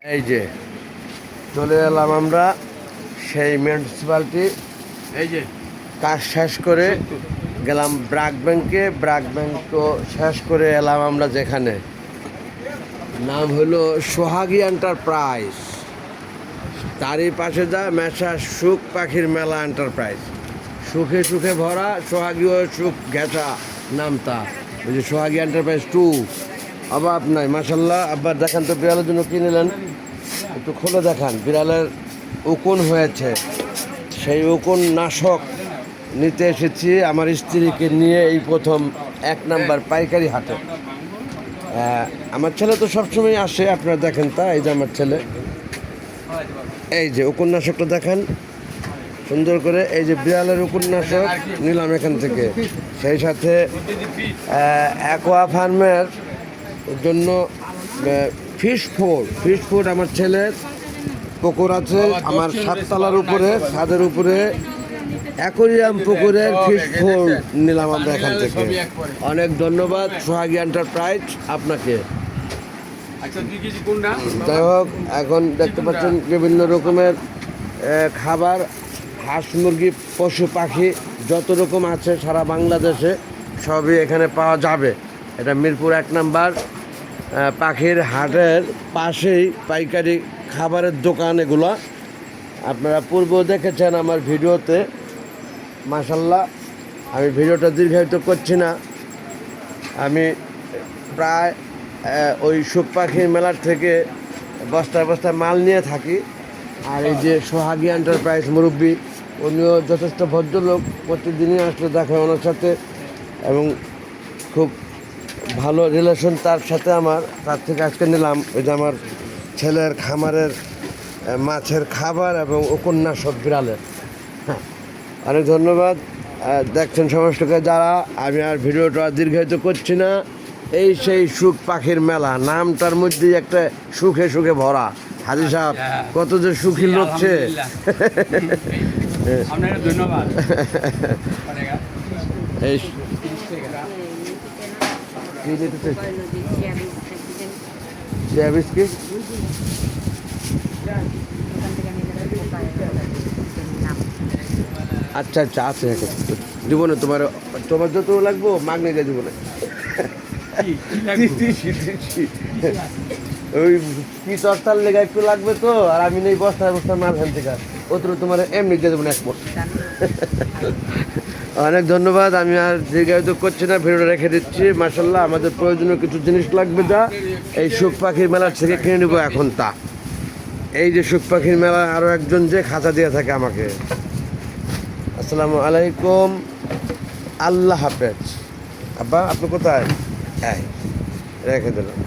এই যে চলে এলাম আমরা সেই মিউনিসিপ্যালিটি। এই যে কাজ শেষ করে গেলাম ব্র্যাক ব্যাংকে, ব্র্যাক ব্যাংকও শেষ করে এলাম আমরা যেখানে নাম হলো সোহাগী এন্টারপ্রাইজ, তারই পাশে যা মেশা সুখ পাখির মেলা এন্টারপ্রাইজ, সুখে সুখে ভরা সোহাগী ও সুখ ঘেঁষা নামতা। ওই যে সোহাগী এন্টারপ্রাইজ 2 অভাব নাই মাসাল্লাহ। আবার দেখান তো বিড়ালের জন্য কি নিলেন, একটু খুলে দেখান। বিড়ালের উকুন হয়েছে, সেই উকুন নাশক নিতে এসেছি আমার স্ত্রীকে নিয়ে এই প্রথম 1 নাম্বার পাইকারি হাটে। আমার ছেলে তো সবসময় আসে, আপনারা দেখেন তা। এই যে আমার ছেলে, এই যে উপন্যাসকটা দেখেন সুন্দর করে। এই যে বিড়ালের উপন্যাসক নিলাম এখান থেকে, সেই সাথে অ্যাকোয়া ফার্মের জন্য ফিশ ফুড আমার ছেলের পুকুর আছে আমার 7 তলার উপরে, ছাদের উপরে অ্যাকোরিয়াম পুকুরের ফিশ ফুড নিলাম আমরা এখান থেকে। অনেক ধন্যবাদ সোহাগী এন্টারপ্রাইজ আপনাকে। যাই হোক, এখন দেখতে পাচ্ছেন বিভিন্ন রকমের খাবার, হাঁস মুরগি পশু পাখি যত রকম আছে সারা বাংলাদেশে সবই এখানে পাওয়া যাবে। এটা মিরপুর 1 নাম্বার পাখির হাটের পাশেই পাইকারি খাবারের দোকান এগুলো। আপনারা পূর্বেও দেখেছেন আমার ভিডিওতে। মাশাল্লাহ, আমি ভিডিওটা দীর্ঘায়িত করছি না। আমি প্রায় ওই সুখ পাখির মেলার থেকে বস্তায় বস্তায় মাল নিয়ে থাকি। আর এই যে সোহাগী এন্টারপ্রাইজ মুরব্বী, উনিও যথেষ্ট ভদ্রলোক, প্রতিদিনই আসলে দেখা হয় ওনার সাথে এবং খুব ভালো রিলেশন তার সাথে আমার। তার থেকে আজকে নিলাম ওই যে আমার ছেলের খামারের মাছের খাবার এবং উপন্যাসক বিড়ালের। অনেক ধন্যবাদ। দেখছেন সমস্তকে যারা, আমি আর ভিডিওটা দীর্ঘায়িত করছি না। এই সেই সুখ পাখির মেলা, নামটার মধ্যেই একটা সুখে সুখে ভরা। হাজি সাহেব কত যে সুখী লোকছে। ধন্যবাদ। এই আচ্ছা আচ্ছা আছে দিব না, তোমার যত লাগবো মাগনে দিয়ে দিব না। ওই কি তরতার লেগে একটু লাগবে তো, আর আমি নেই বস্তায় বস্তায় মাল হেন থেকে ওত তোমার এমনি দিয়ে দেবো না এক। অনেক ধন্যবাদ। আমি আর দীর্ঘায়িত করছি না, ভিডিওটা রেখে দিচ্ছি। মাশাল্লাহ, আমাদের প্রয়োজনীয় কিছু জিনিস লাগবে যা এই সুখ পাখির মেলার থেকে কিনে নেবো এখন তা। এই যে সুখ পাখির মেলা আরও একজন যে খাঁচা দিয়ে থাকে আমাকে। আসসালামু আলাইকুম, আল্লাহ হাফেজ। আব্বা আপনি কোথায়? রেখে দিলাম।